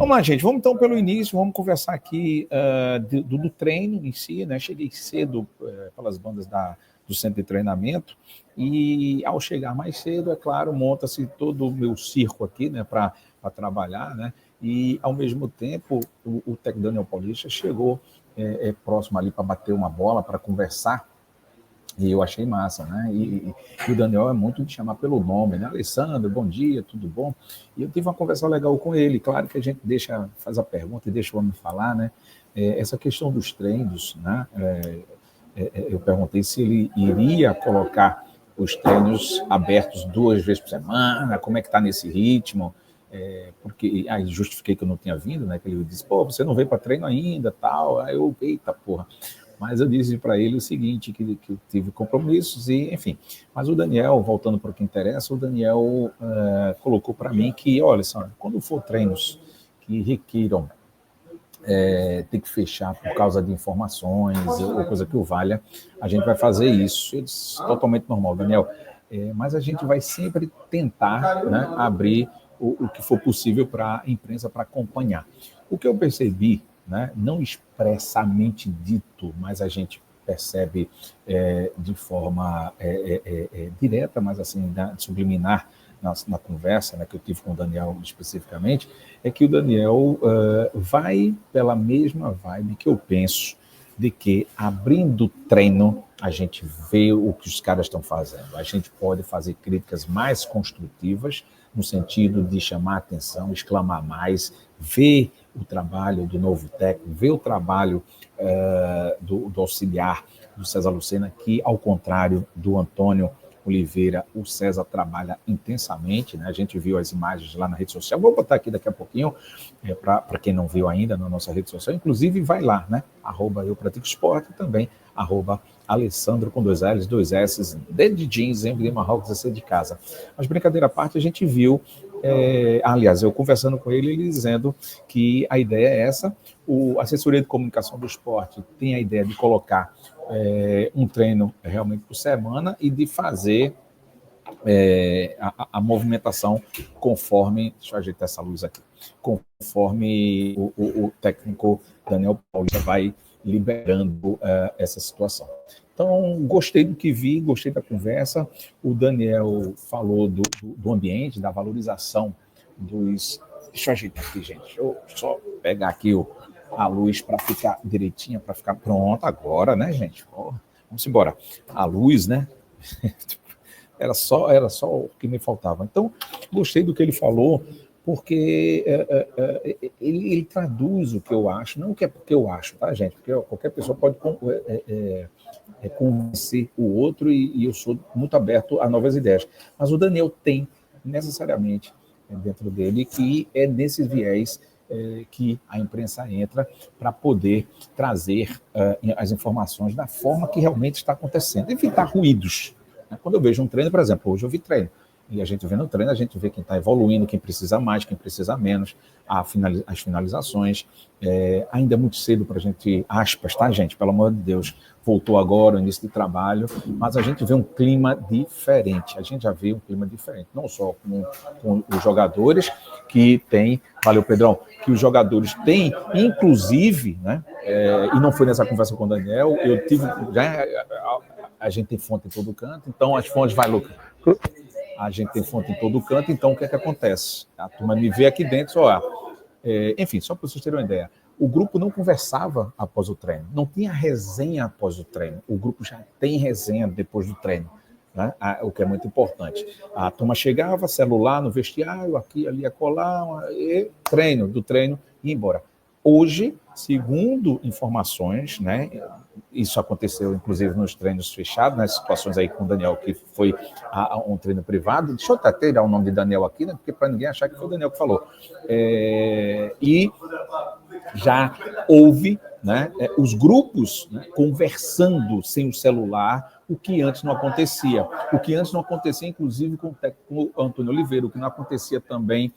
Vamos lá, gente, vamos então pelo início, vamos conversar aqui do treino em si, né? Cheguei cedo pelas bandas do centro de treinamento e ao chegar mais cedo, é claro, monta-se todo o meu circo aqui, né, para trabalhar, né? E ao mesmo tempo o técnico Daniel Paulista chegou próximo ali para bater uma bola, para conversar. E eu achei massa, né? E o Daniel é muito de chamar pelo nome, né? Alessandro, bom dia, tudo bom? E eu tive uma conversa legal com ele. Claro que a gente faz a pergunta e deixa o homem falar, né? Essa questão dos treinos, né? Eu perguntei se ele iria colocar os treinos abertos 2 vezes por semana, como é que está nesse ritmo, porque aí justifiquei que eu não tinha vindo, né? Que ele disse, pô, você não veio para treino ainda, tal. Aí eu, eita porra. Mas eu disse para ele o seguinte, que eu tive compromissos e, enfim. Mas o Daniel, voltando para o que interessa, o Daniel colocou para mim que, olha, quando for treinos que requeiram ter que fechar por causa de informações ou coisa que o valha, a gente vai fazer isso. Eu disse, totalmente normal, Daniel. Mas a gente vai sempre tentar, né, abrir o que for possível para a imprensa para acompanhar. O que eu percebi, né, não expressamente dito, mas a gente percebe de forma direta, mas assim, subliminar na conversa, né, que eu tive com o Daniel especificamente, é que o Daniel vai pela mesma vibe que eu penso, de que abrindo treino a gente vê o que os caras estão fazendo. A gente pode fazer críticas mais construtivas, no sentido de chamar a atenção, exclamar mais, ver o trabalho do novo técnico, ver o trabalho do auxiliar, do César Lucena, que, ao contrário do Antônio Oliveira, o César trabalha intensamente, né? A gente viu as imagens lá na rede social, vou botar aqui daqui a pouquinho, para quem não viu ainda na nossa rede social, inclusive vai lá, né? @eupraticoesporte, também @Alessandro com 2 L's, 2 S's, D de jeans, em Marrocos, C de casa. Mas brincadeira à parte, a gente viu, aliás, eu conversando com ele, ele dizendo que a ideia é essa, a assessoria de comunicação do esporte tem a ideia de colocar um treino realmente por semana e de fazer a movimentação conforme, deixa eu ajeitar essa luz aqui, conforme o técnico Daniel Paulista vai liberando essa situação. Então, gostei do que vi, gostei da conversa. O Daniel falou do ambiente, da valorização dos... Deixa eu ajeitar aqui, gente. Deixa eu só pegar aqui a luz para ficar direitinha, para ficar pronta agora, né, gente? Vamos embora. A luz, né? Era só o que me faltava. Então, gostei do que ele falou, porque ele traduz o que eu acho, não o que é porque eu acho, tá, gente? Porque qualquer pessoa pode convencer o outro e eu sou muito aberto a novas ideias. Mas o Daniel tem, necessariamente, dentro dele, que é nesse viés que a imprensa entra para poder trazer as informações da forma que realmente está acontecendo, evitar ruídos. Quando eu vejo um treino, por exemplo, hoje eu vi treino, e a gente vê no treino, a gente vê quem está evoluindo, quem precisa mais, quem precisa menos, as finalizações. Ainda é muito cedo para a gente, aspas, tá, gente? Pelo amor de Deus, voltou agora, o início de trabalho, mas a gente vê um clima diferente, a gente já vê um clima diferente, não só com os jogadores que tem, valeu, Pedrão, que os jogadores têm, inclusive, né, e não foi nessa conversa com o Daniel, eu tive, a gente tem fonte em todo canto, então as fontes, vai, Lucas, a gente tem fonte em todo canto, então o que é que acontece? A turma me vê aqui dentro, enfim, só para vocês terem uma ideia, o grupo não conversava após o treino, não tinha resenha após o treino, o grupo já tem resenha depois do treino, né? O que é muito importante. A turma chegava, celular no vestiário, aqui, ali, acolá, e do treino, e ia embora. Hoje, segundo informações, né, isso aconteceu inclusive nos treinos fechados, nas situações aí com o Daniel, que foi um treino privado. Deixa eu até tirar o nome de Daniel aqui, né, porque para ninguém achar que foi o Daniel que falou. E já houve, né, os grupos, né, conversando sem o celular, o que antes não acontecia. O que antes não acontecia, inclusive, com o técnico Antônio Oliveira, o que não acontecia também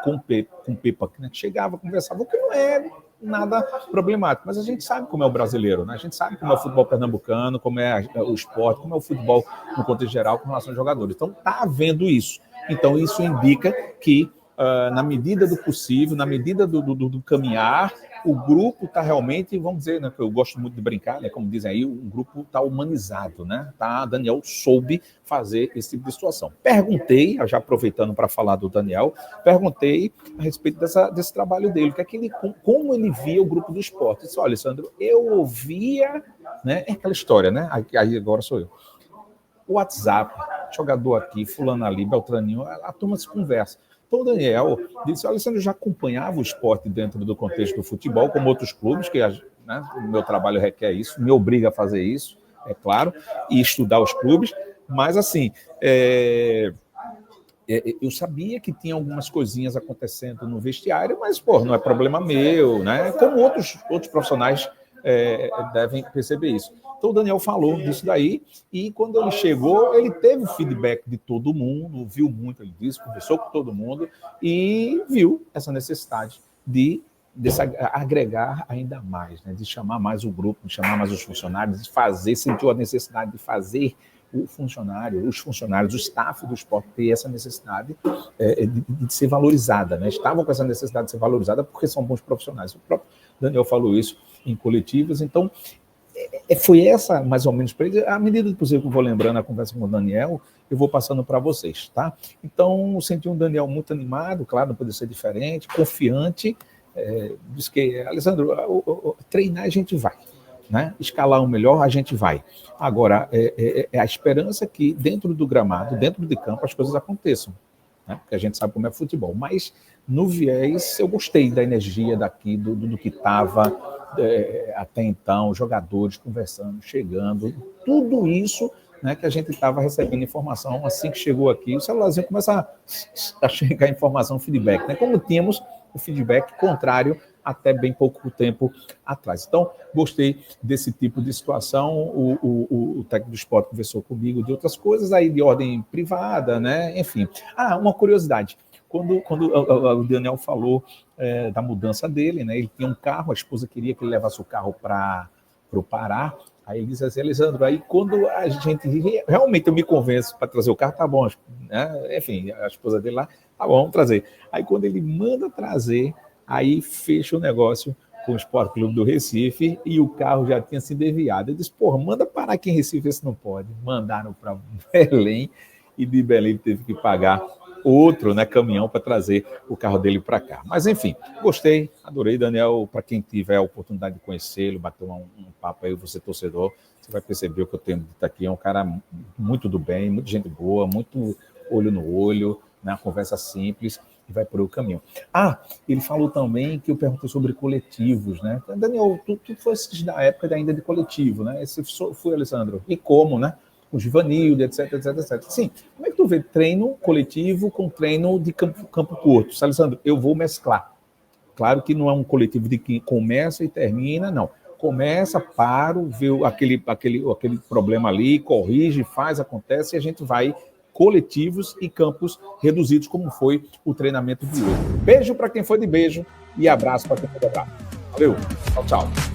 com o Pepa, que chegava, conversava, o que não é nada problemático. Mas a gente sabe como é o brasileiro, né? A gente sabe como é o futebol pernambucano, como é o esporte, como é o futebol no contexto geral com relação aos jogadores. Então, está havendo isso. Então, isso indica que na medida do possível, na medida do caminhar, o grupo está realmente, vamos dizer, né, que eu gosto muito de brincar, né, como dizem aí, o grupo está humanizado, né? Tá, Daniel soube fazer esse tipo de situação. Perguntei, já aproveitando para falar do Daniel, perguntei a respeito desse trabalho dele, como ele via o grupo do esporte. Eu disse, olha, Alessandro, eu ouvia, né, é aquela história, né? Aí agora sou eu. O WhatsApp, jogador aqui, fulano ali, Beltraninho, a turma se conversa. Então o Daniel disse, Alessandro, já acompanhava o esporte dentro do contexto do futebol, como outros clubes, que, né, o meu trabalho requer isso, me obriga a fazer isso, é claro, e estudar os clubes, mas assim, eu sabia que tinha algumas coisinhas acontecendo no vestiário, mas, pô, não é problema meu, né? Como outros profissionais devem perceber isso. Então, o Daniel falou disso daí, e quando ele chegou, ele teve o feedback de todo mundo, viu muito, ele disse, conversou com todo mundo, e viu essa necessidade de agregar ainda mais, né? De chamar mais o grupo, de chamar mais os funcionários, de fazer, sentiu a necessidade de fazer os funcionários, o staff do esporte ter essa necessidade de ser valorizada, né? Estavam com essa necessidade de ser valorizada porque são bons profissionais. O próprio Daniel falou isso em coletivos, então foi essa, mais ou menos, à medida do possível que eu vou lembrando a conversa com o Daniel, eu vou passando para vocês, tá? Então, senti um Daniel muito animado, claro, não podia ser diferente, confiante, disse que, Alessandro, treinar a gente vai, né? Escalar o melhor a gente vai. Agora, a esperança que dentro do gramado, dentro de campo, as coisas aconteçam, né? Porque a gente sabe como é futebol, mas no viés eu gostei da energia daqui, do que estava até então, jogadores conversando, chegando, tudo isso, né, que a gente estava recebendo informação assim que chegou aqui, o celularzinho começa a chegar informação, feedback, né? Como tínhamos o feedback contrário até bem pouco tempo atrás. Então, gostei desse tipo de situação. O técnico do esporte conversou comigo de outras coisas aí de ordem privada, né? Enfim. Uma curiosidade. Quando o Daniel falou da mudança dele, né? Ele tinha um carro, a esposa queria que ele levasse o carro para o Pará. Aí ele disse assim, Alessandro, aí quando a gente realmente eu me convenço para trazer o carro, tá bom, né? Enfim, a esposa dele lá, tá bom, vamos trazer. Aí quando ele manda trazer, aí fecha o negócio com o Sport Clube do Recife e o carro já tinha sido enviado. Ele disse, porra, manda parar aqui em Recife, esse não pode. Mandaram para Belém e de Belém ele teve que pagar outro, né, caminhão para trazer o carro dele para cá. Mas, enfim, gostei, adorei, Daniel. Para quem tiver a oportunidade de conhecê-lo, bater um papo aí, você torcedor, você vai perceber o que eu tenho dito aqui. É um cara muito do bem, muita gente boa, muito olho no olho, né, uma conversa simples e vai por o caminho. Ele falou também que eu perguntei sobre coletivos, né? Daniel, tu fosse da época ainda de coletivo, né? Esse foi, Alessandro. E como, né? O Givanildo, etc. Sim, como é que tu vê treino coletivo com treino de campo curto? Alessandro, eu vou mesclar. Claro que não é um coletivo de que começa e termina, não. Começa, paro, vê aquele problema ali, corrige, faz, acontece, e a gente vai coletivos e campos reduzidos, como foi o treinamento de hoje. Beijo para quem foi de beijo e abraço para quem foi de abraço. Valeu, tchau, tchau.